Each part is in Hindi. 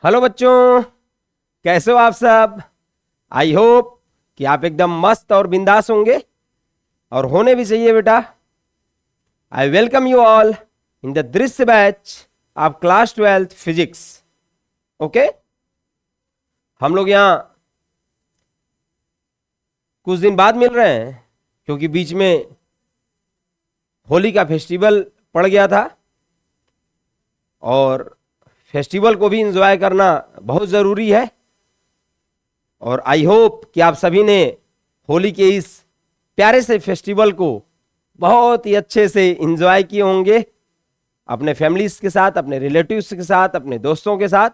हेलो बच्चों, कैसे हो आप सब। आई होप कि आप एकदम मस्त और बिंदास होंगे और होने भी चाहिए बेटा। I welcome you all in the Drishya batch of class 12th physics. Okay, हम लोग यहाँ कुछ दिन बाद मिल रहे हैं क्योंकि बीच में होली का फेस्टिवल पड़ गया था और फेस्टिवल को भी एंजॉय करना बहुत ज़रूरी है। और आई होप कि आप सभी ने होली के इस प्यारे से फेस्टिवल को बहुत ही अच्छे से एंजॉय किए होंगे, अपने फैमिलीज के साथ, अपने रिलेटिव्स के साथ, अपने दोस्तों के साथ।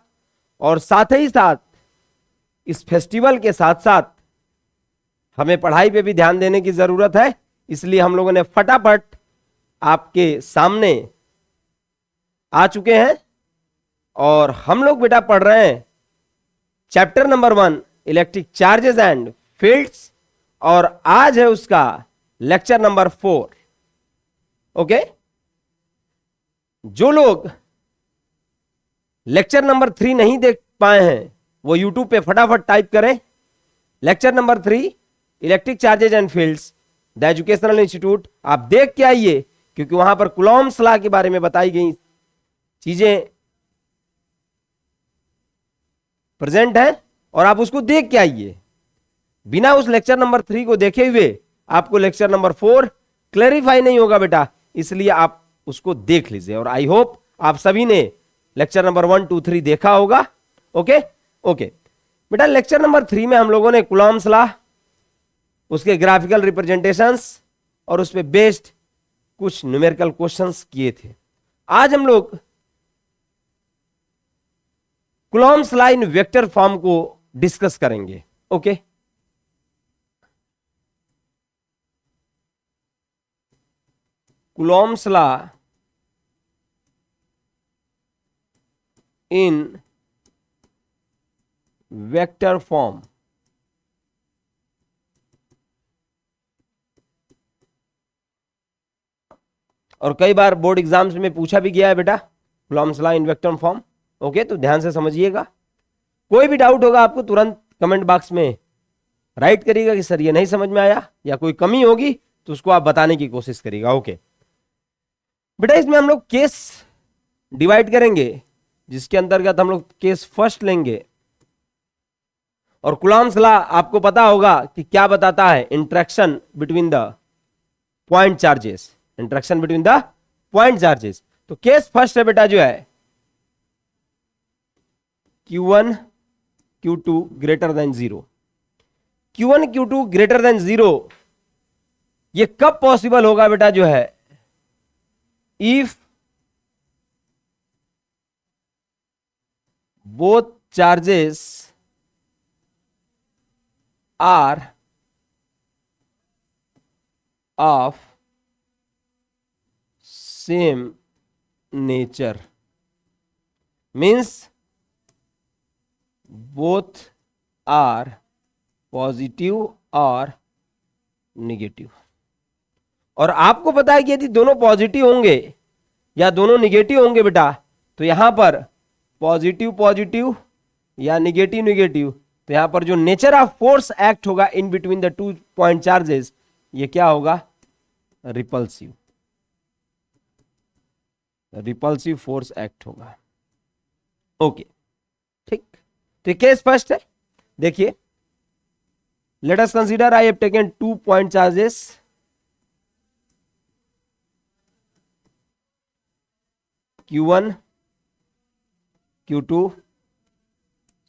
और साथ ही साथ इस फेस्टिवल के साथ साथ हमें पढ़ाई पे भी ध्यान देने की जरूरत है, इसलिए हम लोगों ने फटाफट आपके सामने आ चुके हैं और हम लोग बेटा पढ़ रहे हैं chapter number 1 electric charges and fields और आज है उसका लेक्चर नंबर 4। ओके, जो लोग लेक्चर नंबर 3 नहीं देख पाए हैं वो यूट्यूब पे फटाफट टाइप करें lecture number 3 electric charges and fields the educational institute. आप देख के आइए क्योंकि वहां पर कुलॉम्स लॉ के बारे में बताई गई चीजें प्रेजेंट है और आप उसको देख के आइए। बिना उस लेक्चर नंबर 3 को देखे हुए आपको लेक्चर नंबर 4 क्लैरिफाई नहीं होगा बेटा, इसलिए आप उसको देख लीजिए। और आई होप आप सभी ने लेक्चर नंबर 1, 2, 3 देखा होगा। ओके ओके बेटा, लेक्चर नंबर 3 में हम लोगों ने कुलॉम्स लॉ, उसके ग्राफिकल रिप्रेजेंटेशंस और उस पर बेस्ड कुछ न्यूमेरिकल क्वेश्चंस किए थे। आज हम लोग Coulomb's law in vector form को डिस्कस करेंगे। Okay, Coulomb's law in vector form. और कई बार बोर्ड एग्जाम्स में पूछा भी गया है बेटा Coulomb's law in vector form. Okay, तो ध्यान से समझिएगा। कोई भी डाउट होगा आपको तुरंत कमेंट बॉक्स में राइट करिएगा कि सर ये नहीं समझ में आया, या कोई कमी होगी तो उसको आप बताने की कोशिश करिएगा। ओके बेटा, इसमें हम लोग केस डिवाइड करेंगे जिसके अंतर्गत हम लोग केस फर्स्ट लेंगे। और कुलॉम्स लॉ आपको पता होगा कि क्या बताता है, interaction between the point charges, interaction between the point charges. तो केस फर्स्ट है बेटा जो है Q1 Q2 greater than 0। Q1 Q2 greater than 0 ये कब पॉसिबल होगा बेटा जो है, if both charges are of same nature, means both are positive और निगेटिव। और आपको पता है कि यदि दोनों पॉजिटिव होंगे या दोनों निगेटिव होंगे बेटा, तो यहां पर पॉजिटिव पॉजिटिव या निगेटिव निगेटिव, तो यहां पर जो नेचर ऑफ फोर्स एक्ट होगा इन between the two point charges, ये क्या होगा, रिपल्सिव, रिपल्सिव फोर्स एक्ट होगा। ओके ठीक, तो केस फर्स्ट है। देखिए, let us consider I have taken 2 point charges Q1 Q2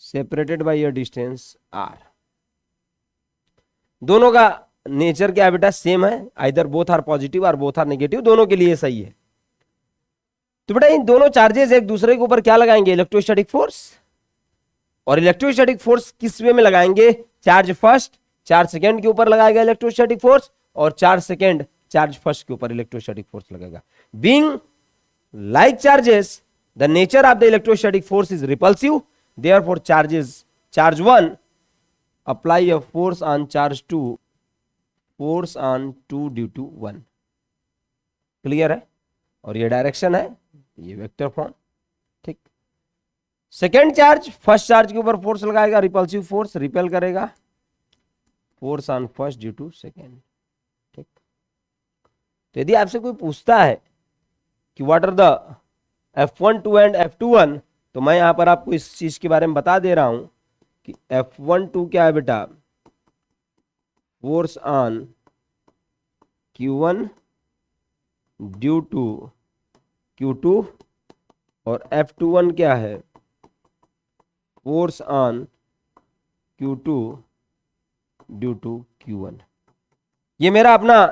separated by a distance R। दोनों का नेचर क्या है बेटा, सेम है, आइदर बोथ आर पॉजिटिव और बोथ आर नेगेटिव, दोनों के लिए सही है। तो बेटा इन दोनों चार्जेस एक दूसरे के ऊपर क्या लगाएंगे, इलेक्ट्रोस्टैटिक फोर्स। और इलेक्ट्रोस्टैटिक फोर्स किस वे में लगाएंगे, चार्ज फर्स्ट चार्ज सेकंड के ऊपर लगाएगा इलेक्ट्रोस्टैटिक फोर्स, और चार्ज सेकंड चार्ज फर्स्ट के ऊपर इलेक्ट्रोस्टैटिक फोर्स लगेगा। Being like charges, the nature of the electrostatic force is repulsive, therefore charge 1 apply a force on charge 2, force on 2 due to 1। Clear है। और ये डायरेक्शन है, ये वेक्टर फॉर्म। ठीक, सेकेंड चार्ज फर्स्ट चार्ज के ऊपर फोर्स लगाएगा, रिपल्सिव फोर्स, रिपेल करेगा, force on first due to second. ठीक, तो यदि आपसे कोई पूछता है कि what are the F12 and F21, तो मैं यहां पर आपको इस चीज के बारे में बता दे रहा हूं कि F12 क्या है बेटा, force on Q1 due to Q2, और F21 क्या है, force on Q2 due to Q1। ये मेरा अपना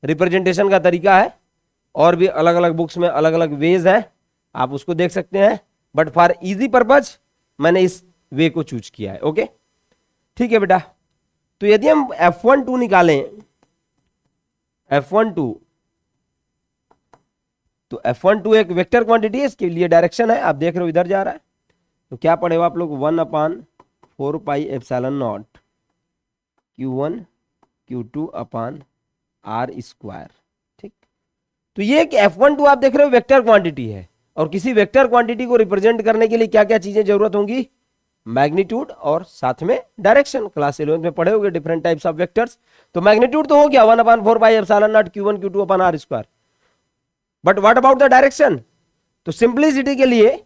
रिप्रेजेंटेशन का तरीका है, और भी अलग अलग बुक्स में अलग अलग वेज है, आप उसको देख सकते हैं, बट फॉर इजी पर्पज मैंने इस वे को चूज किया है। ओके, ठीक है बेटा। तो यदि हम F12 निकालें, F12, तो F12 एक वेक्टर क्वांटिटी है, इसके लिए डायरेक्शन है, आप देख रहे हो इधर जा रहा है, तो क्या पढ़ेगा आप लोग, 1/4πε0 Q1 Q2 upon R square. ठीक, तो ये एक F12 आप देख रहे हो वेक्टर क्वांटिटी है, और किसी वेक्टर क्वांटिटी को रिप्रेजेंट करने के लिए क्या क्या चीजें जरूरत होंगी, मैग्नीट्यूड और साथ में डायरेक्शन। क्लास 11 में पढ़े होंगे डिफरेंट टाइप्स ऑफ वेक्टर्स। तो मैग्नीट्यूड तो हो गया 1/4πε0 Q1 Q2 upon R square, but what about the direction. तो सिंप्लिसिटी के लिए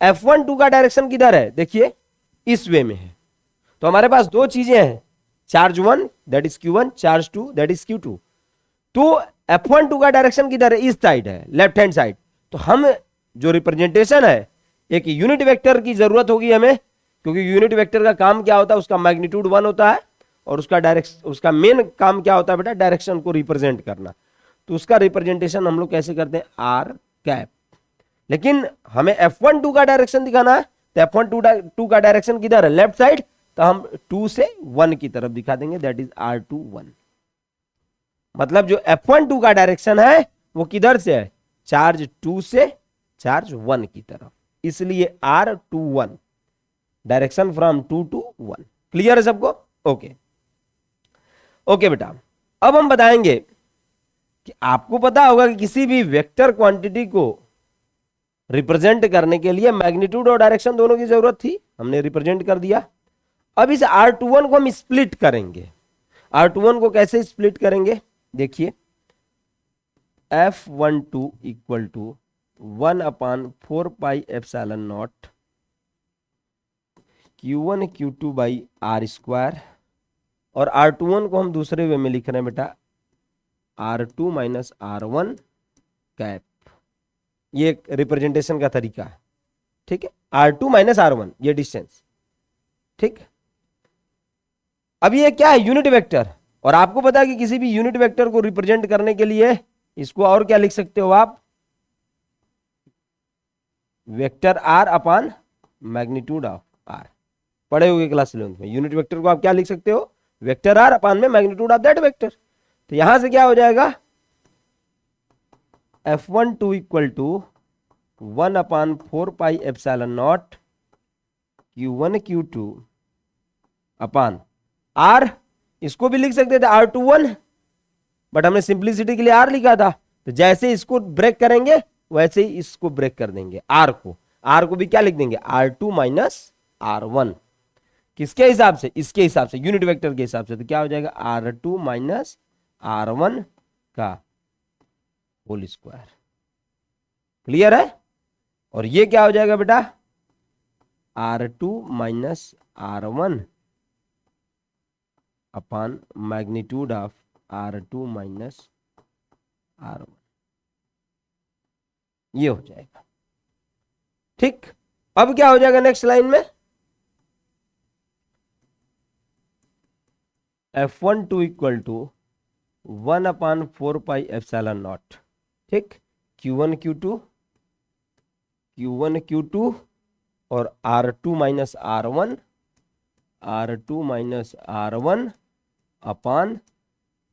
F12 का डायरेक्शन किधर है, देखिए इस वे में है। तो हमारे पास दो चीजें हैं, charge 1 that is Q1, charge 2 that is Q2। तो F12 का डायरेक्शन किधर है, इस साइड है, लेफ्ट हैंड साइड। तो हम जो रिप्रेजेंटेशन है, एक यूनिट वेक्टर की जरूरत होगी हमें, क्योंकि यूनिट वेक्टर का काम क्या होता है, उसका मैग्नीट्यूड 1 होता है, और उसका मेन काम क्या होता है बेटा, डायरेक्शन को रिप्रेजेंट करना। तो उसका रिप्रेजेंटेशन हम लोग कैसे करते हैं, आर कैप। लेकिन हमें F12 का डायरेक्शन दिखाना है, तो F12 का डायरेक्शन किधर है, लेफ्ट साइड। तो हम 2 से 1 की तरफ दिखा देंगे, दैट इज R21। मतलब जो F12 का डायरेक्शन है वो किधर से है, चार्ज 2 से चार्ज 1 की तरफ, इसलिए R21, direction from 2 to 1। Clear है सबको, ओके ओके बेटा। अब हम बताएंगे कि आपको पता होगा कि किसी भी वेक्टर क्वांटिटी को रिप्रेजेंट करने के लिए मैग्नीट्यूड और डायरेक्शन दोनों की जरूरत थी, हमने रिप्रेजेंट कर दिया। अब इस R21 को हम स्प्लिट करेंगे। R21 को कैसे स्प्लिट करेंगे, देखिए F12 equal to 1/4πε0 Q1 Q2 by R square, और R21 को हम दूसरे वे में लिख रहे हैं बेटा, R2 माइनस R1 कैप। ये एक रिप्रेजेंटेशन का तरीका है, ठीक है, R2 माइनस R1 ये डिस्टेंस। ठीक, अब ये क्या है, यूनिट वेक्टर, और आपको पता है कि किसी भी यूनिट वेक्टर को रिप्रेजेंट करने के लिए इसको और क्या लिख सकते हो आप, vector R upon magnitude of R। पढ़े होंगे क्लास 11 में, यूनिट वेक्टर को आप क्या लिख सकते हो, वेक्टर R अपॉन में मैग्नीट्यूड ऑफ दैट वेक्टर। तो यहां से क्या हो जाएगा, F12 equal to 1/4πε0 Q1 Q2 upon R। इसको भी लिख सकते थे R21, बट हमने सिंप्लिसिटी के लिए R लिखा था। तो जैसे इसको ब्रेक करेंगे वैसे ही इसको ब्रेक कर देंगे, R को भी क्या लिख देंगे, R2 माइनस R1। किसके हिसाब से, इसके हिसाब से, यूनिट वेक्टर के हिसाब से। तो क्या हो जाएगा, R2 माइनस R1 का होल स्क्वायर। क्लियर है, और ये क्या हो जाएगा बेटा, R2 minus R1 upon magnitude of R2 minus R1, ये हो जाएगा। ठीक, अब क्या हो जाएगा नेक्स्ट लाइन में, F12 इक्वल टू 1/4πε0, ठीक, Q1 Q2 और R2 माइनस R1 अपॉन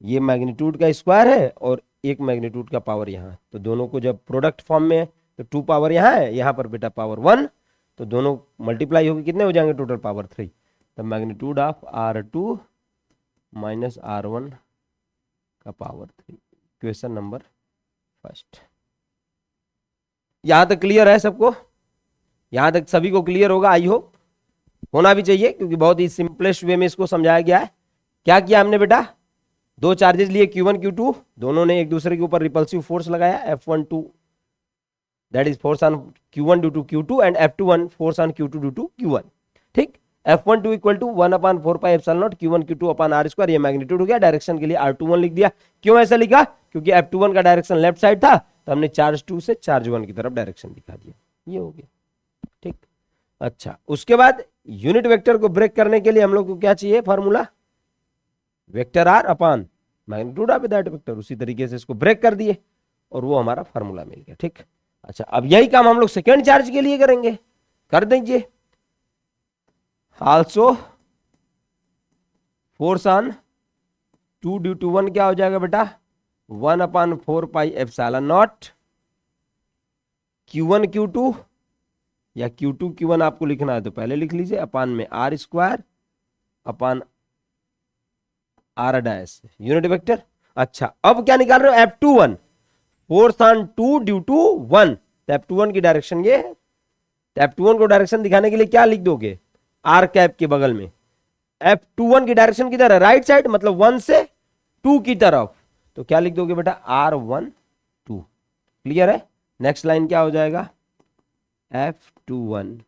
ये मैग्नीट्यूड का स्क्वायर है और एक मैग्नीट्यूड का पावर यहाँ। तो दोनों को जब प्रोडक्ट फॉर्म में, तो 2 पावर यहाँ है, यहाँ पर बेटा पावर 1, तो दोनों मल्टीप्लाई होकर कितने हो जाएंगे, टोटल पावर 3। तो magnitude of R2 minus R1 का पावर 3। Question number first. यहां तक क्लियर है सबको, यहां तक सभी को क्लियर होगा, आई होप होना भी चाहिए, क्योंकि बहुत ही सिंपलेस्ट वे में इसको समझाया गया है। क्या किया हमने बेटा, दो चार्जेस लिए Q1 Q2, दोनों ने एक दूसरे के ऊपर रिपल्सिव फोर्स लगाया, F12 that is force on Q1 due to Q2 and F21 force on Q2 due to Q1। ठीक, F12 equal to 1/4πε0 Q1 Q2 upon R square, ये मैग्नीट्यूड हो गया। डायरेक्शन के लिए R21 लिख दिया। क्यों ऐसा लिखा, क्योंकि F21 का डायरेक्शन लेफ्ट साइड था, तो हमने चार्ज 2 से चार्ज 1 की तरफ डायरेक्शन दिखा दिया, ये हो गया। ठीक, अच्छा उसके बाद यूनिट वेक्टर को ब्रेक करने के लिए हम लोग को क्या चाहिए formula, vector R upon magnitude of that vector. उसी तरीके से इसको ब्रेक कर दिए और वो हमारा फॉर्मूला मिल गया। ठीक, अच्छा अब यही काम हम लोग सेकेंड चार्ज के लिए करेंगे, कर दीजिए। Also force on 2 due to 1 क्या हो जाएगा बेटा, 1/4πε0 Q1 Q2 या Q2 Q1 आपको लिखना है तो पहले लिख लीजिए, अपान में R square upon R dash unit vector. अच्छा अब क्या निकाल रहे हो, F21 force on 2 due to 1, तो F21 की डायरेक्शन ये है, तो F21 को डायरेक्शन दिखाने के लिए क्या लिख दोगे, R कैप के बगल में। F21 की डायरेक्शन किधर है, राइट साइड, मतलब 1 से 2 की तरफ, तो क्या लिख दोगे बेटा, R12। क्लियर है। नेक्स्ट लाइन क्या हो जाएगा, F21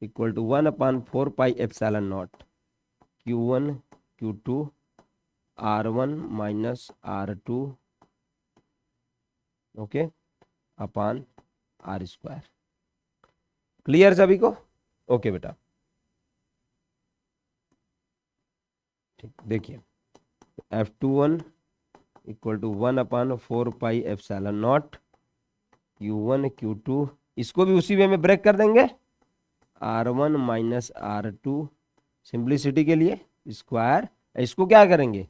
equal to 1/4πε0 Q1 Q2 R1 minus R2 okay upon R square. Clear सभी को, ओके बेटा। ठीक, देखिए F21 equal to 1/4πε0 Q1 Q2, इसको भी उसी वे में ब्रेक कर देंगे, R1 माइनस R2 सिंप्लिसिटी के लिए स्क्वायर, इसको क्या करेंगे,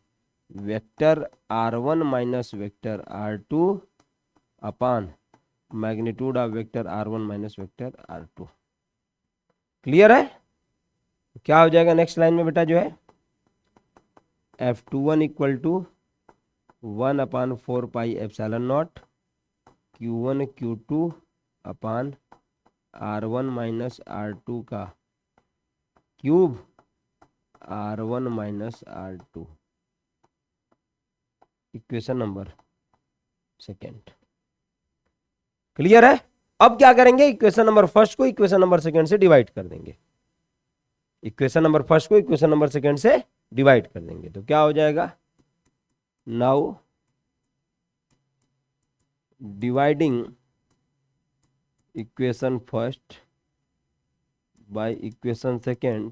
vector R1 minus vector R2 upon magnitude of vector R1 minus vector R2। Clear है। क्या हो जाएगा नेक्स्ट लाइन में बेटा जो है, F21 equal to 1/4πε0 Q1 Q2 upon R1 minus R2 का cube R1 minus R2, equation number second. Clear है। अब क्या करेंगे, इक्वेशन नंबर फर्स्ट को इक्वेशन नंबर सेकेंड से डिवाइड कर देंगे, इक्वेशन नंबर फर्स्ट को इक्वेशन नंबर सेकेंड से डिवाइड कर देंगे, तो क्या हो जाएगा, now dividing equation first by equation second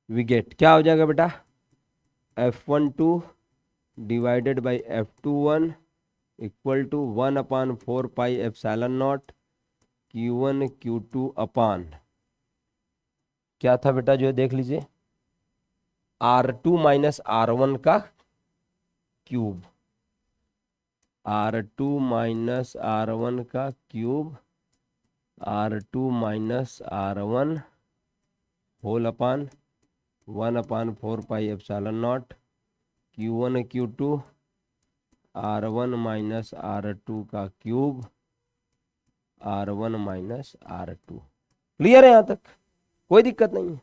we get, क्या हो जाएगा बेटा, F12 divided by F21 equal to 1/4πε0 Q1 Q2 upon क्या था बेटा जो है देख लीजिए, R2 माइनस R1 का क्यूब, R2 माइनस R1 का cube, R2 minus R1 whole upon 1/4πε0 Q1 Q2 R1 minus R2 का cube, R1 minus R2। Clear है यहां तक, कोई दिक्कत नहीं है।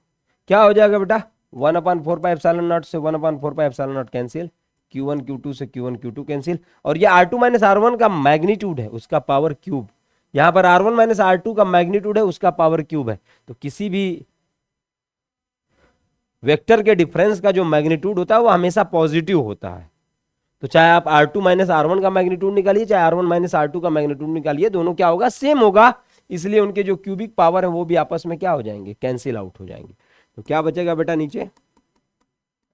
क्या हो जाएगा बेटा, 1/4πε0 से 1/4πε0 कैंसिल, Q1 Q2 से Q1 Q2 कैंसिल, और ये R2 माइनस R1 का मैग्नीट्यूड है उसका पावर क्यूब, यहां पर R1 माइनस R2 का मैग्नीट्यूड है उसका पावर क्यूब है। तो किसी भी वेक्टर के डिफरेंस का जो मैग्नीट्यूड होता है वो हमेशा पॉजिटिव होता है, तो चाहे आप R2 माइनस R1 का मैग्नीट्यूड निकालिए, चाहे R1 माइनस R2 का मैग्नीट्यूड निकालिए, दोनों क्या होगा, सेम होगा, इसलिए उनके जो क्यूबिक पावर है वो भी आपस में क्या हो जाएंगे, कैंसिल आउट हो जाएंगे। तो क्या बचेगा बेटा नीचे,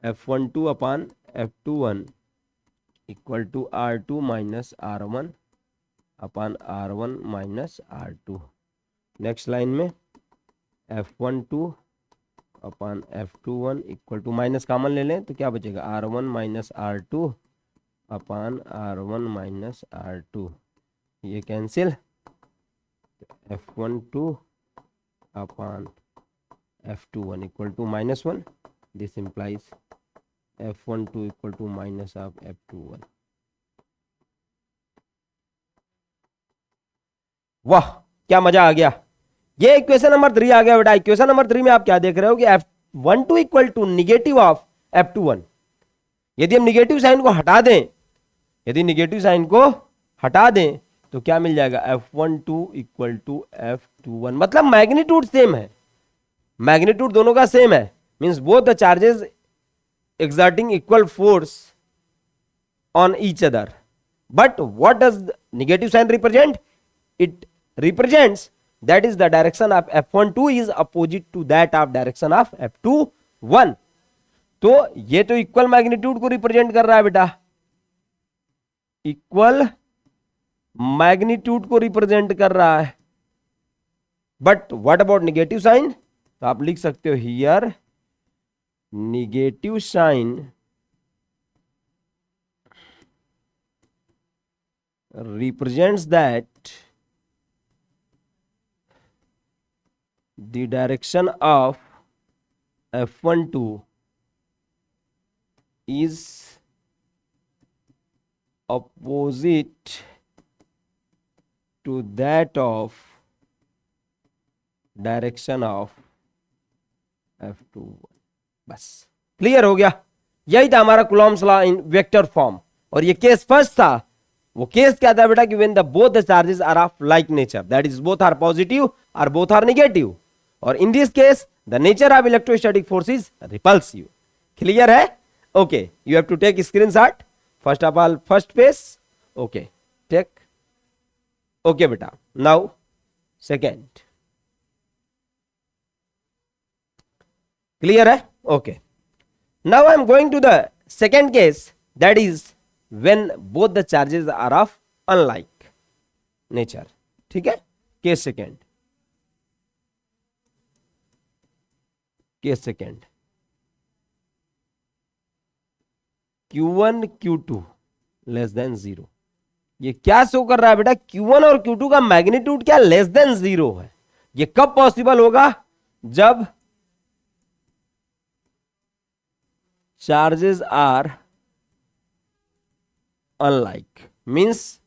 F12 upon F21 equal to R2 minus R1 upon R1 minus R2। Next line में F12 upon F21 equal to, minus common ले लें तो क्या बचेगा, R1 माइनस R2 अपान R1 माइनस R2, ये cancel, F12 upon F21 equal to -1, this implies F12 equal to minus of F21। वाह क्या मजा आ गया, ये इक्वेशन नंबर 3 आ गया बेटा। इक्वेशन नंबर 3 में आप क्या देख रहे हो कि F12 equal to negative of F21। यदि हम निगेटिव साइन को हटा दें, यदि निगेटिव साइन को हटा दें तो क्या मिल जाएगा, F12 इक्वल टू F21। मतलब मैग्नीट्यूड सेम है, मैग्नीट्यूड दोनों का सेम है, means both the charges exerting equal force on each other. But what does the negative sign represent? It represents that is the direction of F12 is opposite to that of direction of F21. तो ये तो इक्वल मैग्नीट्यूड को रिप्रेजेंट कर रहा है बेटा, इक्वल मैग्नीट्यूड को रिप्रेजेंट कर रहा है। But what about negative sign? तो आप लिख सकते हो here negative sign represents that the direction of F12 is opposite to that of direction of F21। बस क्लियर हो गया। यही था हमारा Coulomb's law in vector form. और ये केस फर्स्ट था। वो केस क्या था बेटा कि when the both the charges are of like nature, that is both are positive और बोथ आर नेगेटिव। और in this case the nature of electrostatic force is repulsive. Clear है? Okay, you have to take screenshot first of all, first page. Okay, take. Okay बेटा, नाउ सेकेंड। क्लियर है? Okay. Now I am going to the second case, that is when both the charges are of unlike nature. ठीक है? Case second. Case second. Q1 Q2 less than 0। ये क्या शो कर रहा है बेटा? Q1 और Q2 का मैग्नीट्यूड क्या लेस देन 0 है। ये कब पॉसिबल होगा? जब charges are unlike, means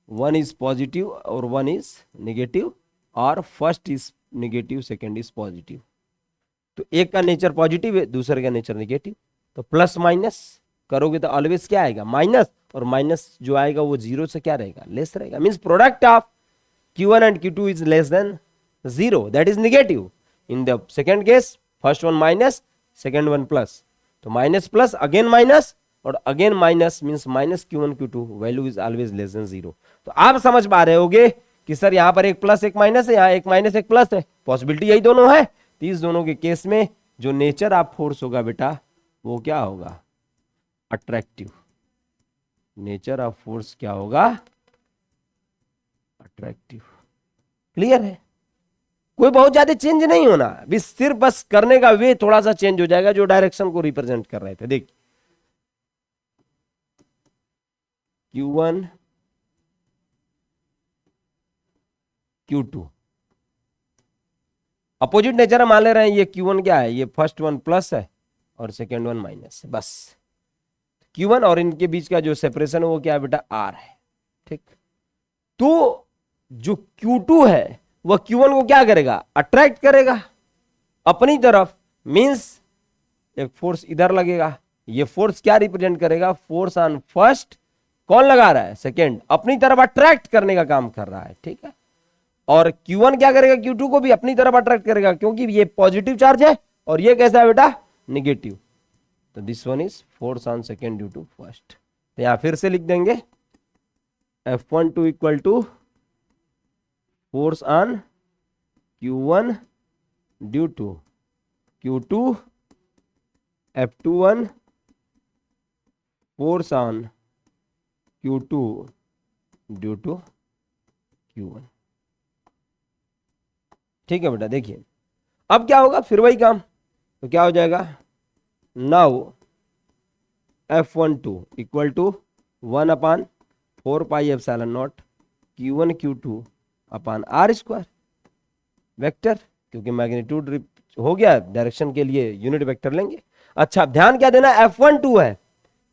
one is positive or one is negative, और first is negative second is positive। तो एक का नेचर पॉजिटिव है, दूसरे का नेचर नेगेटिव। तो प्लस माइनस करोगे तो ऑलवेज क्या आएगा? माइनस। और माइनस जो आएगा वो जीरो से क्या रहेगा? लेस रहेगा। Means product of Q1 and Q2 is less than 0, that is negative। in the second case first one minus, second one plus। तो माइनस प्लस अगेन माइनस और again minus, means minus Q1 Q2 value is always less than 0। तो आप समझ पा रहे होगे कि सर यहां पर एक प्लस एक माइनस है, यहां एक माइनस एक प्लस है, पॉसिबिलिटी यही दोनों है। तो इस दोनों के केस में जो नेचर ऑफ फोर्स होगा बेटा वो क्या होगा? अट्रैक्टिव। नेचर ऑफ फोर्स क्या होगा? अट्रैक्टिव। क्लियर है? कोई बहुत ज्यादा चेंज नहीं होना, भी सिर्फ बस करने का वे थोड़ा सा चेंज हो जाएगा जो डायरेक्शन को रिप्रेजेंट कर रहे थे। देखिए Q1 Q2 अपोजिट नेचर मान ले रहे हैं। ये Q1 क्या है? ये फर्स्ट वन प्लस है और सेकेंड वन माइनस है, बस। Q1 और इनके बीच का जो सेपरेशन है वो क्या है बेटा? R है। ठीक, तो जो Q2 है वह Q1 को क्या करेगा? अट्रैक्ट करेगा अपनी तरफ। मींस एक फोर्स इधर लगेगा। ये फोर्स क्या रिप्रेजेंट करेगा? Force on first. कौन लगा रहा है? सेकेंड। अपनी तरफ अट्रैक्ट करने का काम कर रहा है। ठीक है, और Q1 क्या करेगा? Q2 को भी अपनी तरफ अट्रैक्ट करेगा, क्योंकि ये पॉजिटिव चार्ज है और ये कैसा है बेटा? नेगेटिव। तो this one is force on second due to first. तो यहां फिर से लिख देंगे F12 equal to force on Q1 due to Q2, F21 force on Q2 due to Q1। ठीक है बेटा, देखिए अब क्या होगा? फिर वही काम। तो क्या हो जाएगा? Now F12 equal to 1/4πε0 Q1 Q2 upon R square vector, क्योंकि मैग्नीट्यूड हो गया, डायरेक्शन के लिए यूनिट वेक्टर लेंगे। अच्छा, ध्यान क्या देना? F12 है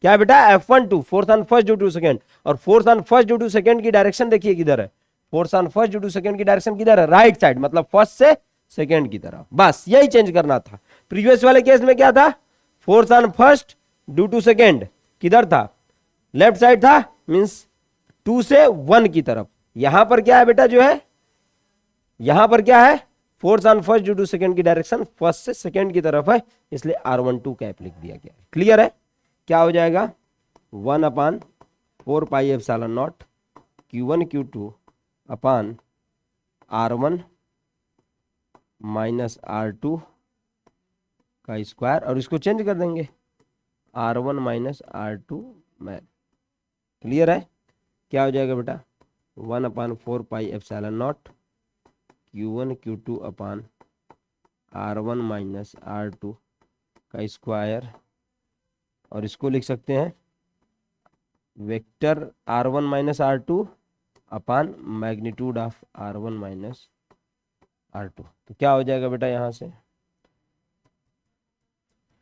क्या बेटा? F12 force on first due to second, और force on first due to second की डायरेक्शन देखिए किधर है? Force on first due to second की डायरेक्शन किधर है, राइट साइड, मतलब फर्स्ट से सेकंड की तरफ, बस यही चेंज करना था। प्रीवियस वाले केस में क्या था, force on first due to second किधर था, लेफ्ट साइड था, मींस 2 से 1 की तरफ। यहां पर क्या है बेटा, जो है यहां पर क्या है, force on first due to second की डायरेक्शन फर्स्ट से सेकंड की तरफ है, इसलिए R12 कैप लिख दिया गया है। क्लियर है, क्या हो जाएगा 1/4 pi epsilon naught Q1 Q2 upon R1 minus R2 का स्क्वायर, और इसको चेंज कर देंगे R1 माइनस R2 में। क्लियर है, क्या हो जाएगा बेटा 1/4 pi epsilon naught Q1 Q2 upon R1 minus R2 का स्क्वायर, और इसको लिख सकते हैं vector R1 minus R2 upon magnitude of R1 minus R2। तो क्या हो जाएगा बेटा यहां से,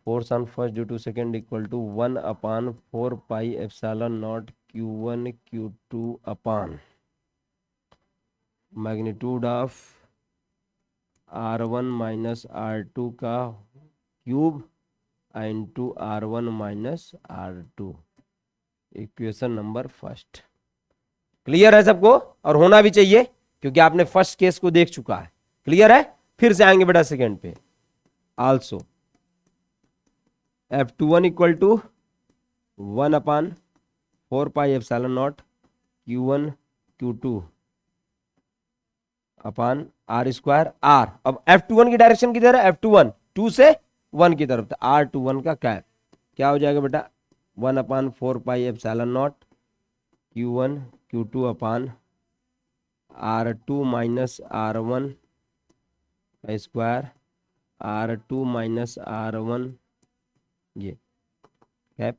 force on first due to second equal to 1/4 pi epsilon naught Q1 Q2 upon magnitude of R1 minus R2 का cube into R1 minus R2, equation number first. Clear है सबको, और होना भी चाहिए क्योंकि आपने फर्स्ट केस को देख चुका है। क्लियर है, फिर से आएंगे बेटा सेकंड पे। Also F21 equal to 1/4 pi epsilon naught Q1 Q2 upon R square R। अब F21 की डायरेक्शन किधर है, F21 2 से 1 की तरफ, तो R21 का कैप क्या हो जाएगा बेटा 1/4 pi epsilon naught Q1 Q2 upon R2 minus R1 का स्क्वायर, R2 माइनस R1 ये cap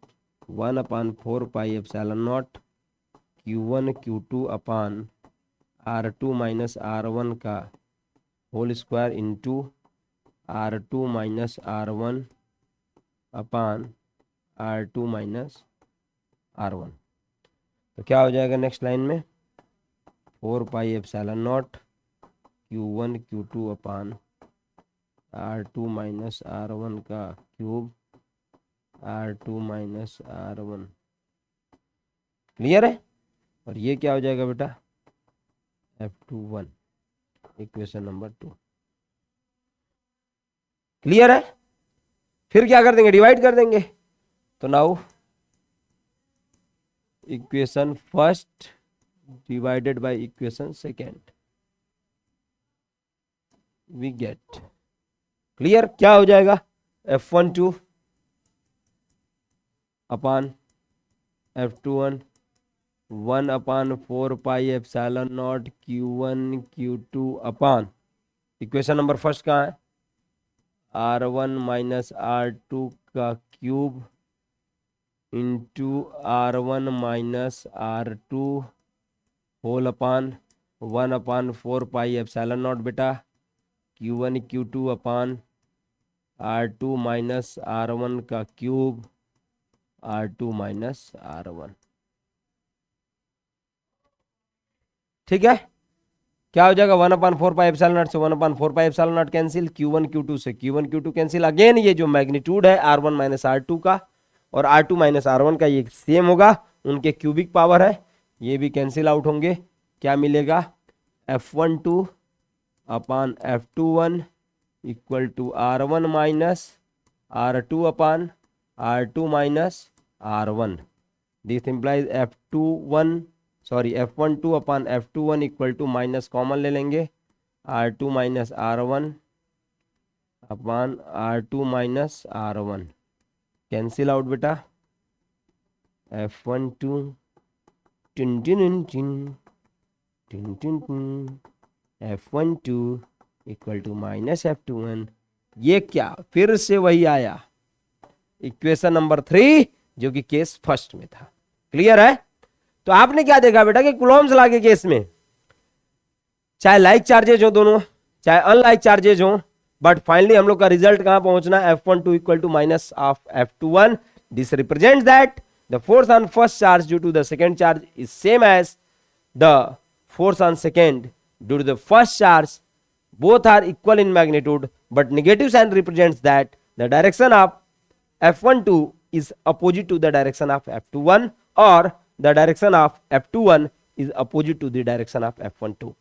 1/4 pi epsilon naught Q1 Q2 upon R2 minus R1 का whole square into R2 minus R1 upon R2 minus R1। तो क्या हो जाएगा नेक्स्ट लाइन में 4 pi epsilon naught Q1 Q2 upon R2 minus R1 का cube R2 minus R1। Clear है, और ये क्या हो जाएगा बेटा F21, इक्वेशन नंबर 2। क्लियर है, फिर क्या कर देंगे, डिवाइड कर देंगे। तो now equation first divided by equation second, we get. Clear, क्या हो जाएगा F12 upon F21 1/4 pi epsilon naught Q1 Q2 upon, equation number first कहाँ है, R1 माइनस R2 का cube into R1 minus R2 whole upon 1/4 pi epsilon naught बेटा Q1 Q2 upon R2 minus R1 का क्यूब R2 माइनस R1। ठीक है, क्या हो जाएगा 1/4 पाई एप्सिलॉन नॉट से 1/4 pi epsilon not cancel, Q1 Q2 से Q1 Q2 कैंसिल। अगेन ये जो मैग्नीट्यूड है R1 माइनस R2 का और R2 माइनस R1 का ये सेम होगा, उनके क्यूबिक पावर है, ये भी कैंसिल आउट होंगे। क्या मिलेगा F12 upon F21 equal to R1 minus R2 upon R2 minus R1। This implies F12 upon F21 equal to minus common ले लेंगे R2 minus R1 upon R2 minus R1, cancel out बेटा F12 टिन टिन टिन टिन टिन टिन F12 equal to minus F21। ये क्या फिर से वही आया इक्वेशन नंबर 3 जो कि केस फर्स्ट में था। क्लियर है, तो आपने क्या देखा बेटा कि कूलॉम्स लॉ के केस में चाहे लाइक चार्जेज हो दोनों, चाहे अनलाइक चार्जेज हो, बट फाइनली हम लोग का रिजल्ट कहां पहुंचना, F12 equal to minus of F21। This represents that the force on first charge due to the second charge is same as the force on second due to the first charge. Both are equal in magnitude, but negative sign represents that the direction of F12 is opposite to the direction of F21, or the direction of F21 is opposite to the direction of F12.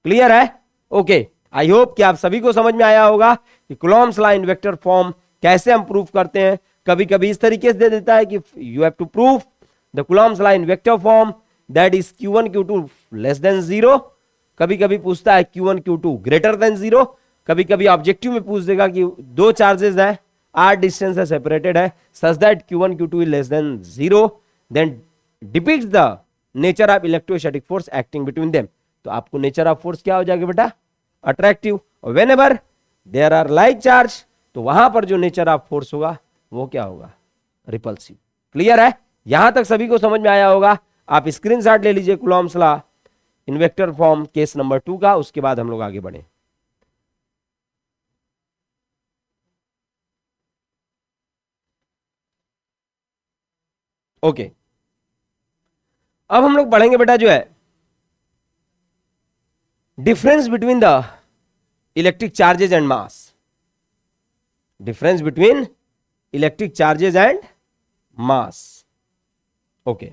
Clear है? ओके, आई होप कि आप सभी को समझ में आया होगा कि Coulomb's law in vector form कैसे हम प्रूव करते हैं. कभी कभी इस तरीके से दे देता है कि you have to prove the Coulomb's law in vector form that is Q1 Q2 less than 0. कभी कभी पूछता है Q1 Q2 ग्रेटर देन 0. कभी कभी ऑब्जेक्टिव में पूछ देगा कि दो चार्जेस है, r डिस्टेंस है, सेपरेटेड है, such that Q1 Q2 is less than 0, then depicts the nature of electrostatic force acting between them. तो आपको नेचर ऑफ फोर्स क्या हो जाएगा बेटा? अट्रैक्टिव. और whenever there are like charge, तो वहां पर जो नेचर ऑफ फोर्स होगा वो क्या होगा? रिपल्सिव. क्लियर है? यहां तक सभी को समझ में आया होगा. आप स्क्रीनशॉट ले लीजिए Coulomb's law in vector form case number 2 का, उसके बाद हम लोग आगे बढ़े. ओके, अब हम लोग पढ़ेंगे बेटा जो है difference between the electric charges and mass. Difference between electric charges and mass. Okay,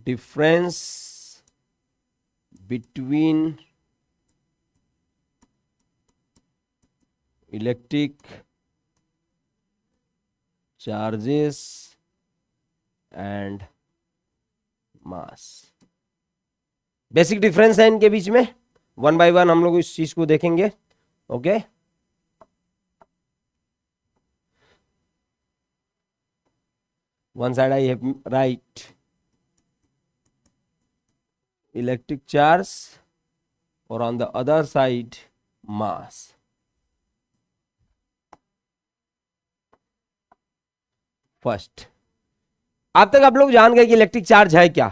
difference between electric charges and mass. Basic difference है इनके बीच में. वन बाय वन हम लोग इस चीज को देखेंगे. Okay, one side I have write electric charge और on the other side mass. First, अब तक आप लोग जान गए कि इलेक्ट्रिक चार्ज है क्या,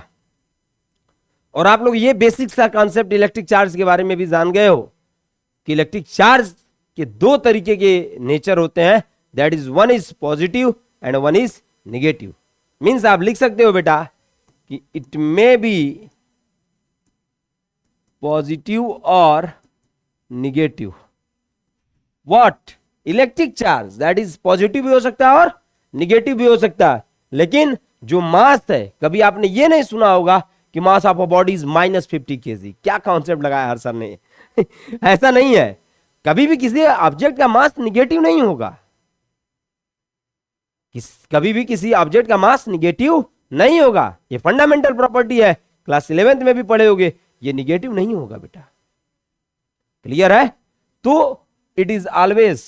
और आप लोग ये बेसिक सा कॉन्सेप्ट इलेक्ट्रिक चार्ज के बारे में भी जान गए हो कि इलेक्ट्रिक चार्ज के दो तरीके के नेचर होते हैं. That is one is positive and one is negative. Means आप लिख सकते हो बेटा कि इट मे बी पॉजिटिव और negative. What? Electric charge that is positive भी हो सकता है और निगेटिव भी हो सकता है. लेकिन जो मास है, कभी आपने ये नहीं सुना होगा कि mass of a body is -50 kg. क्या कॉन्सेप्ट लगाया हर सर ने. ऐसा नहीं है. कभी भी किसी ऑब्जेक्ट का मास निगेटिव नहीं होगा. कभी भी किसी ऑब्जेक्ट का मास निगेटिव नहीं होगा. ये फंडामेंटल प्रॉपर्टी है, क्लास 11th में भी पढ़े होगे. ये निगेटिव नहीं होगा बेटा. क्लियर है? तो इट इज ऑलवेज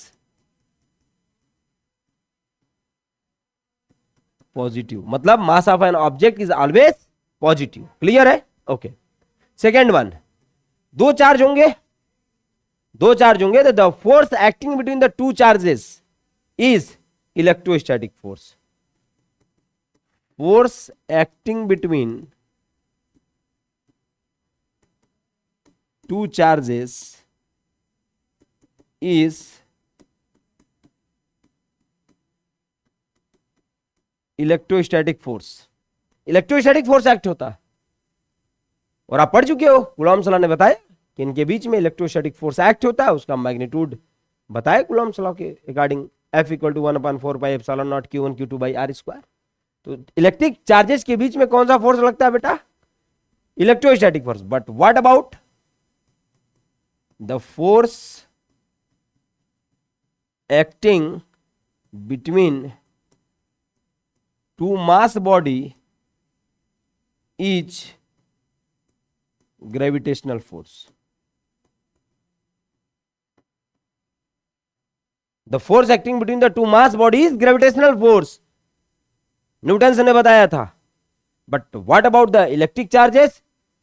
पॉजिटिव. मतलब mass of an object is always positive. Clear है? ओके. सेकेंड वन, दो चार्ज होंगे. दो चार्ज होंगे तो the force acting between the two charges is electrostatic force. Force acting between two charges is electrostatic force. Electrostatic force act होता है, और आप पढ़ चुके हो. कूलॉम्स लॉ ने बताया कि इनके बीच में इलेक्ट्रोस्टैटिक फोर्स एक्ट होता है. उसका मैग्नीट्यूड बताया कूलॉम्स लॉ के अकॉर्डिंग F = 1/4πε0 Q1 Q2/r². तो इलेक्ट्रिक चार्जेस के बीच में कौन सा फोर्स लगता है बेटा? Electrostatic force. But what about the force acting between two mass body is gravitational force. The force acting between the two mass body is gravitational force. Newton ने बताया था. But what about the electric charges?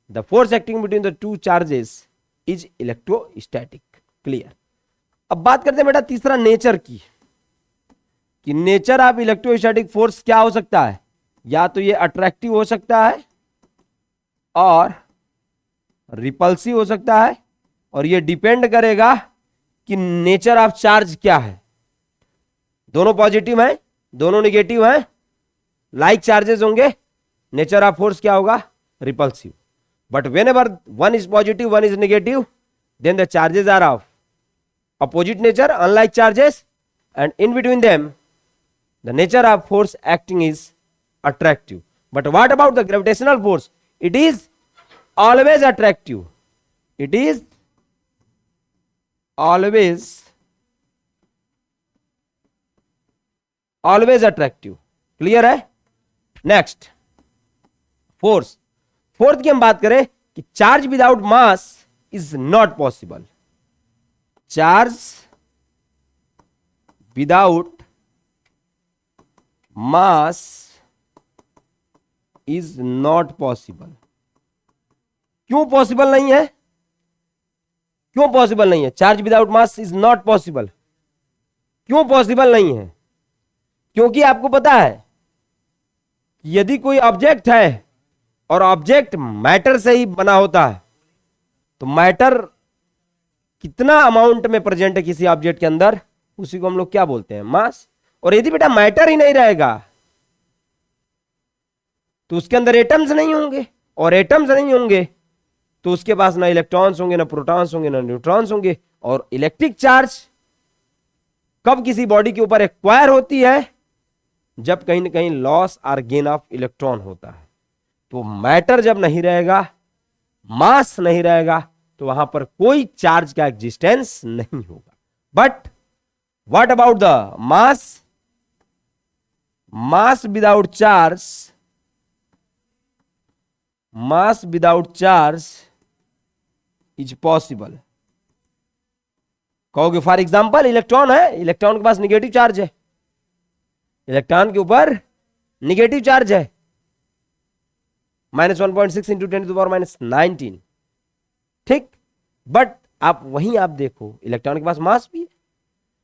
The force acting between the two charges is electrostatic. Clear? अब बात करते हैं बेटा तीसरा नेचर की, कि नेचर ऑफ इलेक्ट्रोस्टैटिक फोर्स क्या हो सकता है. या तो ये अट्रैक्टिव हो सकता है और रिपल्सिव हो सकता है, और ये डिपेंड करेगा कि नेचर ऑफ चार्ज क्या है. दोनों पॉजिटिव है, दोनों निगेटिव हैं, लाइक चार्जेस होंगे, नेचर ऑफ फोर्स क्या होगा, repulsive. But whenever one is positive one is negative, then the charges are of opposite nature, unlike charges, and in between them the nature of force acting is attractive. But what about the gravitational force? It is always attractive. It is always attractive. Clear है? Next, force. फोर्थ की हम बात करें कि charge without mass is not possible. Charge without mass is not possible. क्यों पॉसिबल नहीं है? क्यों पॉसिबल नहीं है? Charge without mass is not possible. क्यों पॉसिबल नहीं है? क्योंकि आपको पता है यदि कोई ऑब्जेक्ट है और ऑब्जेक्ट मैटर से ही बना होता है, तो मैटर कितना अमाउंट में प्रेजेंट है किसी ऑब्जेक्ट के अंदर, उसी को हम लोग क्या बोलते हैं, मास. और यदि बेटा मैटर ही नहीं रहेगा तो उसके अंदर एटम्स नहीं होंगे, और एटम्स नहीं होंगे तो उसके पास ना इलेक्ट्रॉन्स होंगे, ना प्रोटॉन्स होंगे, ना न्यूट्रॉन्स होंगे. और इलेक्ट्रिक चार्ज कब किसी बॉडी के ऊपर एक्वायर होती है? जब कहीं ना कहीं लॉस और गेन ऑफ इलेक्ट्रॉन होता है. तो मैटर जब नहीं रहेगा, मास नहीं रहेगा, तो वहां पर कोई चार्ज का एग्जिस्टेंस नहीं होगा. But what about the mass? Mass without charge, mass without charge is possible. कहोगे फॉर एग्जाम्पल इलेक्ट्रॉन है, इलेक्ट्रॉन के पास निगेटिव चार्ज है, इलेक्ट्रॉन के ऊपर निगेटिव चार्ज है, -1.6 इंटू 10⁻⁹. ठीक. बट आप वहीं आप देखो इलेक्ट्रॉन के पास मास भी है.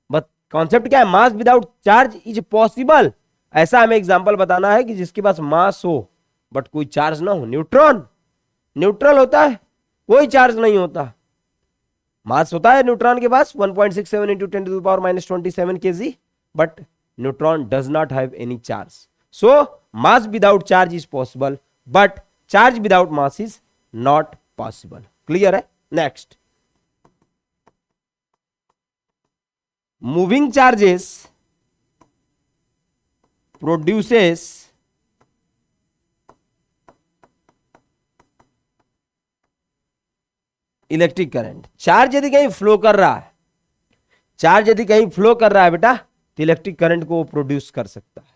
बट कॉन्सेप्ट क्या है? मास विदाउट चार्ज इज पॉसिबल. ऐसा हमें एग्जांपल बताना है कि जिसके पास मास हो बट कोई चार्ज ना हो. न्यूट्रॉन न्यूट्रल होता है, कोई चार्ज नहीं होता. मास होता है न्यूट्रॉन के पास 1.67 into 10⁻27 kg, but neutron does not have any charge. So mass without charge is possible, but charge without mass is not possible. Clear है? Next, moving charges produces electric current. Charge यदि कहीं फ्लो कर रहा है, चार्ज यदि कहीं फ्लो कर रहा है बेटा, तो इलेक्ट्रिक करंट को प्रोड्यूस कर सकता है.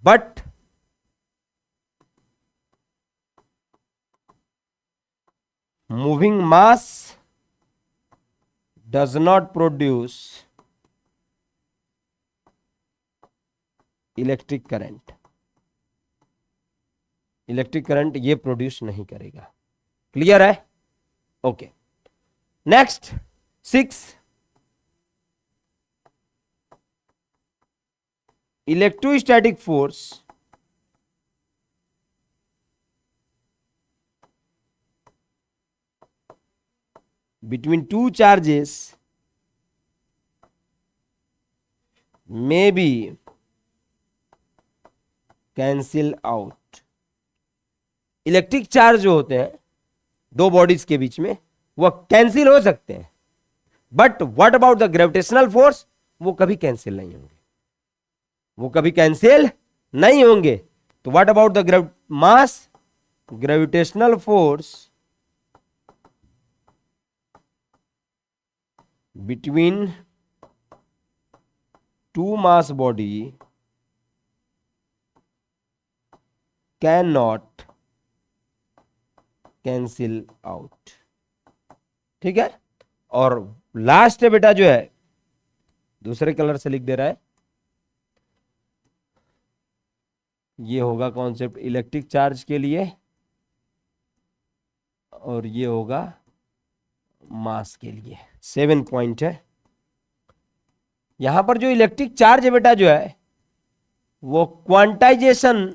But moving mass does not produce electric current. Electric current ये प्रोड्यूस नहीं करेगा. क्लियर है? Okay. Next 6, electrostatic force between two charges may be cancel out. Electric charge जो होते हैं दो बॉडीज के बीच में, वो कैंसिल हो सकते हैं. But what about the gravitational force? वो कभी कैंसिल नहीं होंगे, वो कभी कैंसिल नहीं होंगे. तो what about the mass? Gravitational force between two mass body cannot cancel out. ठीक है? और लास्ट है बेटा जो है, दूसरे कलर से लिख दे रहा है, ये होगा कॉन्सेप्ट इलेक्ट्रिक चार्ज के लिए और ये होगा मास के लिए. 7 पॉइंट है. यहां पर जो इलेक्ट्रिक चार्ज है बेटा जो है वो क्वांटाइजेशन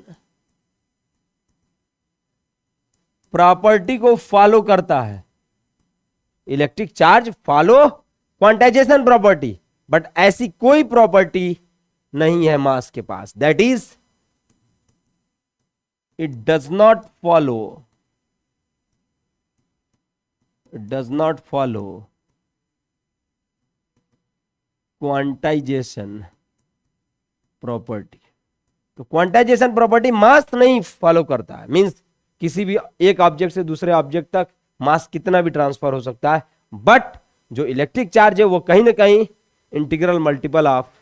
प्रॉपर्टी को फॉलो करता है. Electric charge follow quantisation property, but ऐसी कोई प्रॉपर्टी नहीं है मास के पास, that is it does not follow quantisation property. तो क्वांटाइजेशन प्रॉपर्टी मास नहीं फॉलो करता है, मींस किसी भी एक ऑब्जेक्ट से दूसरे ऑब्जेक्ट तक मास कितना भी ट्रांसफर हो सकता है, बट जो इलेक्ट्रिक चार्ज है वो कहीं ना कहीं integral multiple of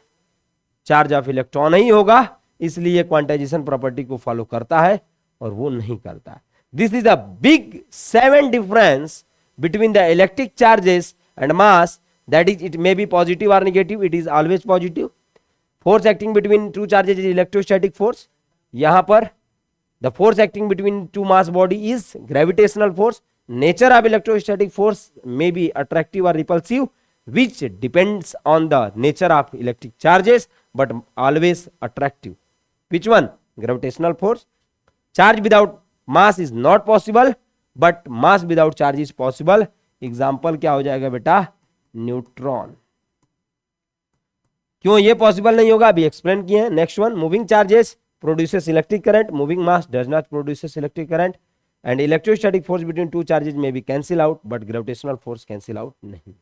charge of electron ही होगा, इसलिए क्वांटाइजेशन प्रॉपर्टी को फॉलो करता है और वो नहीं करता। This is a big 7 difference between the electric charges and mass, that is it may be positive और negative, it is always positive. Force acting between two charges is electrostatic force, यहां पर the force acting between two mass body is gravitational force. Nature of electrostatic force may be attractive और repulsive, which depends on the nature of electric charges but always attractive. Which one? Gravitational force. Charge without mass is not possible but mass without charge is possible. Example क्या हो जाएगा बेटा? न्यूट्रॉन। क्यों ये पॉसिबल नहीं होगा अभी एक्सप्लेन किए हैं। Next one, moving charges produces electric current, moving mass does not produces electric current, and electrostatic force between two charges may be cancel out but gravitational force cancel out नहीं।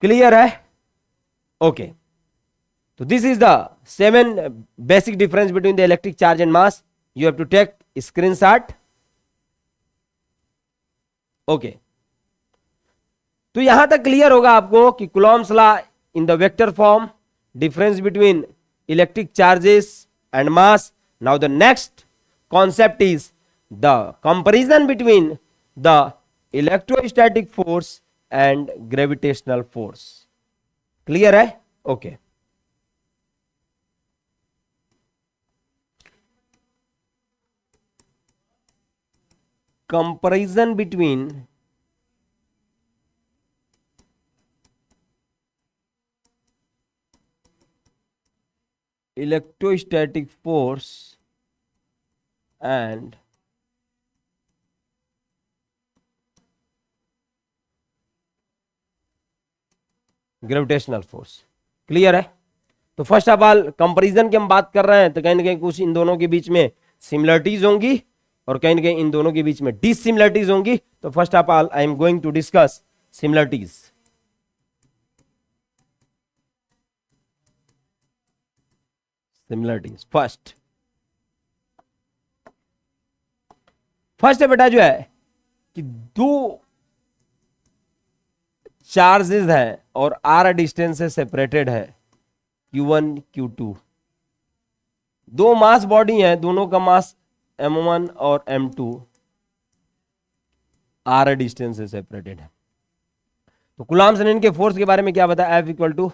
क्लियर है? ओके, तो this is the 7 basic difference between the electric charge and mass. You have to take screenshot. Okay, तो यहां तक क्लियर होगा आपको कि Coulomb's law in the vector form, difference between electric charges and mass. Now the next concept is the comparison between the electrostatic force and gravitational force. Clear है? Okay, comparison between electrostatic force and gravitational force. Clear है? तो फर्स्ट ऑफ ऑल कंपैरिजन की हम बात कर रहे हैं तो कहीं ना कहीं कुछ इन दोनों के बीच में सिमिलरिटीज होंगी और कहीं ना कहीं इन दोनों के बीच में डिसिमिलरिटीज होंगी। तो first of all I am going to discuss similarities. Similarities first है बेटा जो है कि दो चार्जेस है और आर डिस्टेंस से सेपरेटेड है, Q1 Q2, दो मास बॉडी है, दोनों का मास M1 और M2 आर डिस्टेंस से सेपरेटेड है। तो कूलॉम्स ने इनके फोर्स के बारे में क्या बताया? F equal to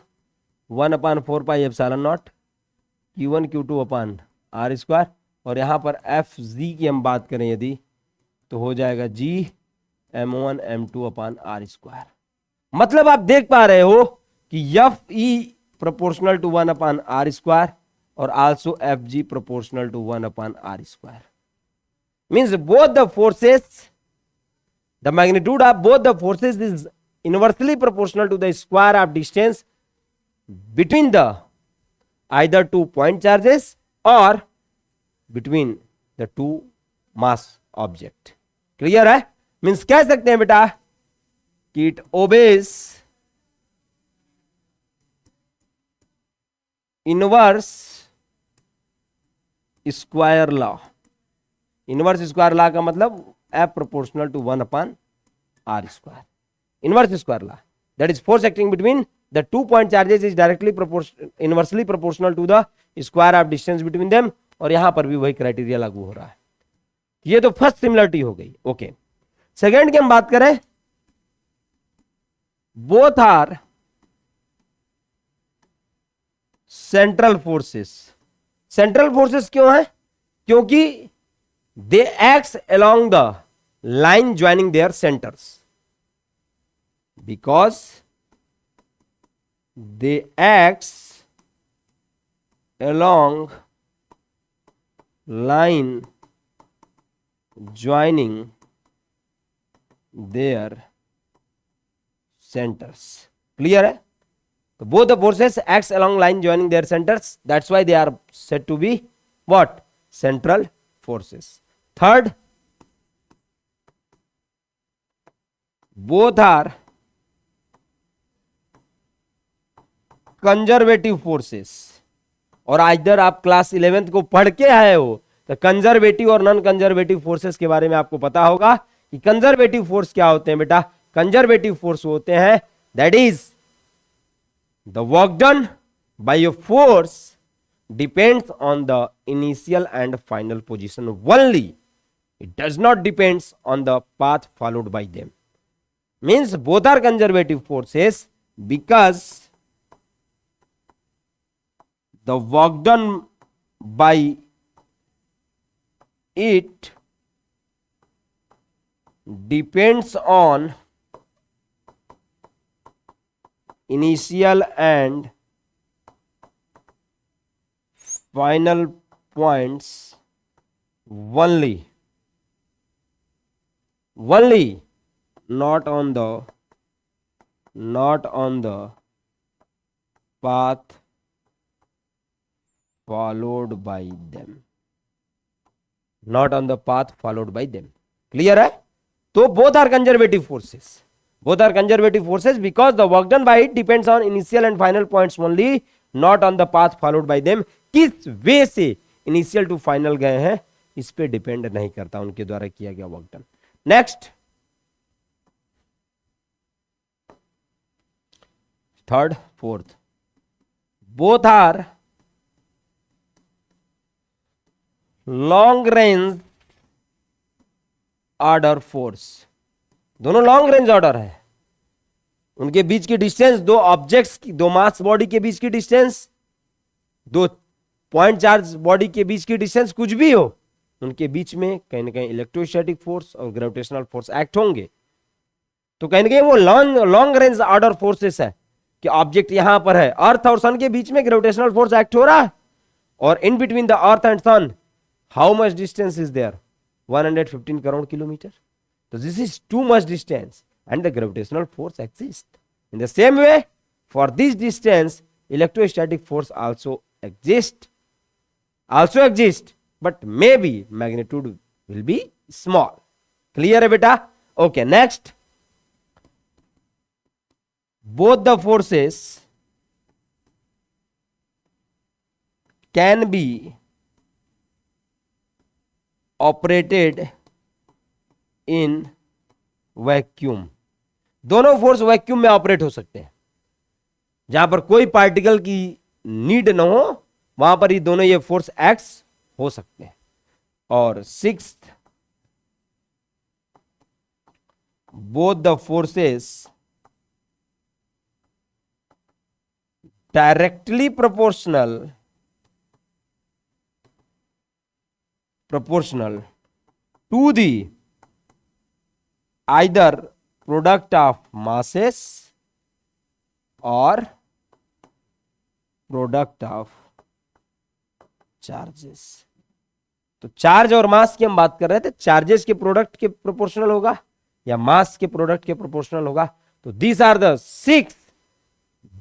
1/4 pi epsilon naught Q1 Q2 upon R square, और यहां पर FG की हम बात करें यदि तो हो जाएगा G M1 M2 upon R square. मतलब आप देख पा रहे हो कि F E proportional to 1/r square और also F G proportional to 1/r square, means both the forces, the magnitude of both the forces is inversely proportional to the square of distance between the either two point charges और between the two mass object. Clear है? मीन्स कह सकते हैं बेटा कि it obeys inverse square law। Inverse square law का मतलब F proportional to 1/r square. Inverse square law, that is force acting between the two point charges is directly inversely proportional to the square of distance between them, और यहां पर भी वही क्राइटेरिया लागू हो रहा है। ये तो फर्स्ट सिमिलरिटी हो गई। ओके, सेकेंड की हम बात करें, both are central forces. Central forces क्यों है? क्योंकि they act along the line joining their centres, because they act along line joining their centres. Clear है? तो both the forces acts along line joining their centers, that's why they are said to be what? Central forces. Third, both are conservative forces. और आज इधर आप क्लास 11th को पढ़ के आए हो तो कंजर्वेटिव और नॉन कंजर्वेटिव फोर्सेस के बारे में आपको पता होगा कि कंजर्वेटिव फोर्स क्या होते हैं बेटा। कंजर्वेटिव फोर्स होते हैं that is the work done by a force depends on the initial and final position only, it does not depends on the path followed by them. Means both are conservative forces because the work done by it depends on initial and final points only, not on the path followed by them, not on the path followed by them. Clear है? तो both are conservative forces, because the work done by it depends on initial and final points only, not on the path followed by them. किस वे से इनिशियल टू फाइनल गए हैं इस पे डिपेंड नहीं करता उनके द्वारा किया गया work done. Next, third, fourth, both are long range order force. दोनों लॉन्ग रेंज ऑर्डर है, उनके बीच की डिस्टेंस, दो ऑब्जेक्ट्स की, दो मास बॉडी के बीच की डिस्टेंस, दो पॉइंट चार्ज बॉडी के बीच की डिस्टेंस, कुछ भी हो, उनके बीच में कहीं ना कहीं इलेक्ट्रोस्टैटिक फोर्स और ग्रेविटेशनल फोर्स एक्ट होंगे। तो कहीं ना कहीं वो लॉन्ग रेंज ऑर्डर फोर्सेस है कि ऑब्जेक्ट यहां पर है, अर्थ और सन के बीच में ग्रेविटेशनल फोर्स एक्ट हो रहा है, और in between the earth and sun how much distance is there? 115 crore kilometre. So this is too much distance and the gravitational force exists. In the same way, for this distance, electrostatic force also exists, but maybe magnitude will be small. Clear hai beta? Okay, next. Both the forces can be operated in vacuum. दोनों फोर्स वैक्यूम में ऑपरेट हो सकते हैं, जहां पर कोई पार्टिकल की नीड न हो वहां पर ही दोनों ये फोर्स एक्ट्स हो सकते हैं। और sixth, both the forces directly proportional to the either product of masses or product of charges। तो चार्ज और मास की हम बात कर रहे थे, चार्जेस के प्रोडक्ट के प्रोपोर्शनल होगा या मास के प्रोडक्ट के प्रोपोर्शनल होगा। तो these are the 6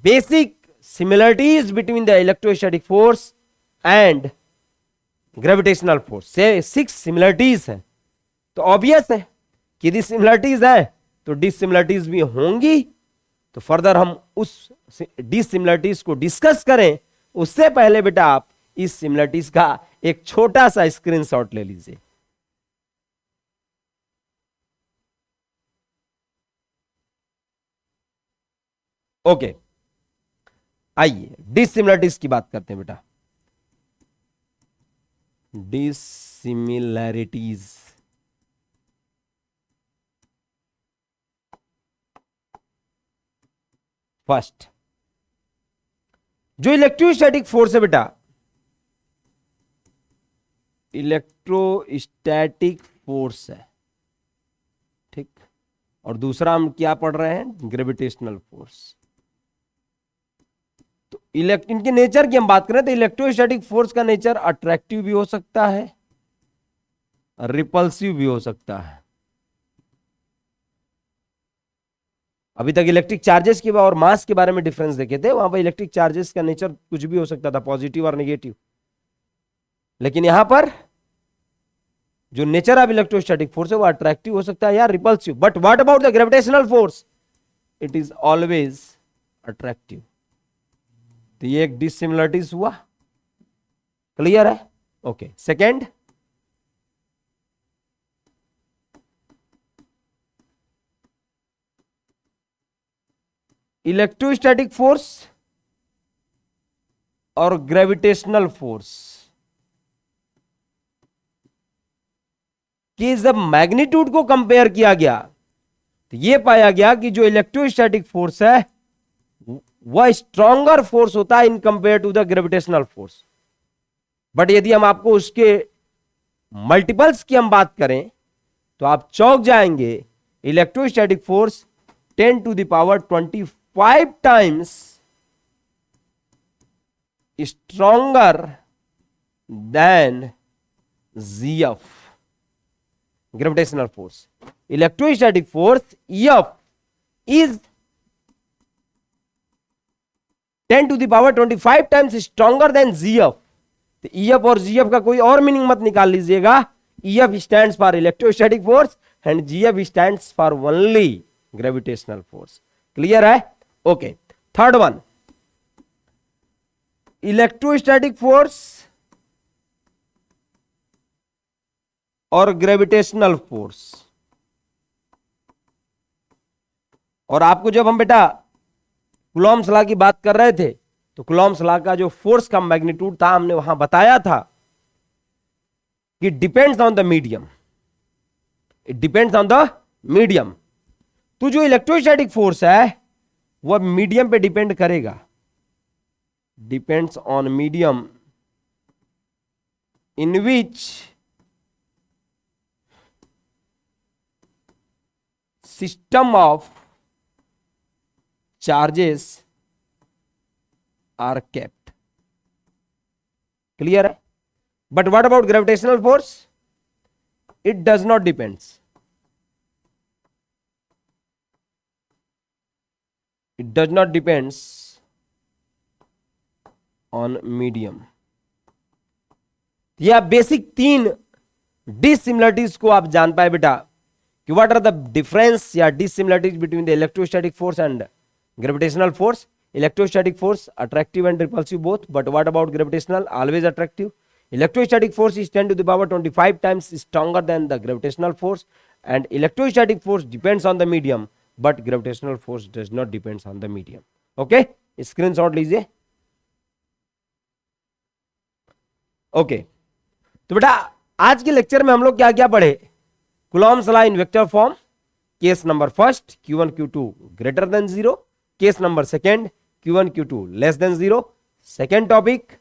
basic similarities between the electrostatic force and gravitational force. से 6 सिमिलरिटीज है, तो ऑब्वियस है कि यदि सिमिलरिटीज है तो डिसिमिलरिटीज भी होंगी। तो फर्दर हम उस डिसिमिलरिटीज को डिस्कस करें उससे पहले बेटा आप इस सिमिलरिटीज का एक छोटा सा स्क्रीनशॉट ले लीजिए। ओके, आइए डिसिमिलरिटीज की बात करते हैं बेटा। डिसिमिलरिटीज, फर्स्ट, जो इलेक्ट्रोस्टैटिक फोर्स है बेटा, इलेक्ट्रोस्टैटिक फोर्स है, ठीक, और दूसरा हम क्या पढ़ रहे हैं? Gravitational force. तो इनके नेचर की हम बात करें तो इलेक्ट्रोस्टैटिक फोर्स का नेचर अट्रैक्टिव भी हो सकता है, रिपल्सिव भी हो सकता है। अभी तक इलेक्ट्रिक चार्जेस के और मास के बारे में डिफरेंस देखे थे, वहां पर इलेक्ट्रिक चार्जेस का नेचर कुछ भी हो सकता था, पॉजिटिव और नेगेटिव, लेकिन यहां पर जो नेचर ऑफ इलेक्ट्रोस्टैटिक फोर्स है वो अट्रैक्टिव हो सकता है या repulsive, but what about the gravitational force, it is always attractive. तो ये एक डिसिमिलरिटीज हुआ, क्लियर है? ओके, सेकेंड, इलेक्ट्रोस्टैटिक फोर्स और ग्रेविटेशनल फोर्स कि जब मैग्नीट्यूड को कंपेयर किया गया तो यह पाया गया कि जो इलेक्ट्रोस्टैटिक फोर्स है वह स्ट्रॉन्गर फोर्स होता है in compare to the gravitational force. But यदि हम आपको उसके मल्टीपल्स की हम बात करें तो आप चौंक जाएंगे। Electrostatic force 10 to the power 25 times stronger than ZF, gravitational force. Electrostatic force EF is 10 to the power 25 times stronger than ZF. तो EF और GF का कोई और मीनिंग मत निकाल लीजिएगा। EF stands for electrostatic force and GF stands for only gravitational force. Clear है? Okay, third one, electrostatic force और ग्रेविटेशनल फोर्स। और आपको जब हम बेटा कुलॉम्स लॉ की बात कर रहे थे तो कुलॉम्स लॉ का जो फोर्स का मैग्नीट्यूड था हमने वहां बताया था कि depends on the medium, it depends on the medium. तो जो इलेक्ट्रोस्टैटिक फोर्स है वह मीडियम पे डिपेंड करेगा, depends on medium in which system of charges are kept. Clear है? But what about gravitational force? It does not depends, it does not depends on medium। यह बेसिक तीन डिसिमिलरिटीज को आप जान पाए बेटा कि व्हाट आर द डिफरेंस या dissimilarities between the electrostatic force and gravitational force. Electrostatic force attractive and repulsive both, but what about gravitational? Always attractive. Electrostatic force is 10 to the power 25 times stronger than the gravitational force, and electrostatic force depends on the medium, but gravitational force does not depends on the medium. Okay, screenshot लीजिए। ओके, तो बेटा आज के लेक्चर में हम लोग क्या क्या पढ़े? Coulomb's law in vector form, case number first Q1 Q2 greater than 0, case number second Q1 Q2 less than 0, second topic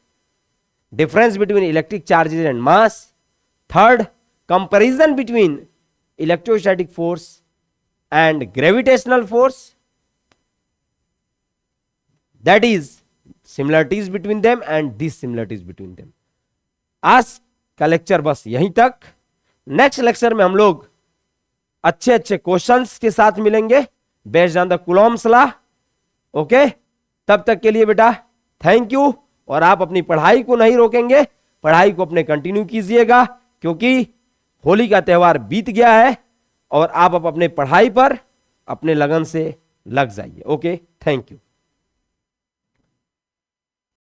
difference between electric charges and mass, third comparison between electrostatic force and gravitational force, that is similarities between them and dissimilarities between them। आज का लेक्चर बस यहीं तक। नेक्स्ट लेक्चर में हम लोग अच्छे अच्छे क्वेश्चंस के साथ मिलेंगे based on the Coulomb's law. Okay, तब तक के लिए बेटा थैंक यू। और आप अपनी पढ़ाई को नहीं रोकेंगे, पढ़ाई को अपने कंटिन्यू कीजिएगा क्योंकि होली का त्यौहार बीत गया है और आप अपने पढ़ाई पर अपने लगन से लग जाइए। Okay, thank you.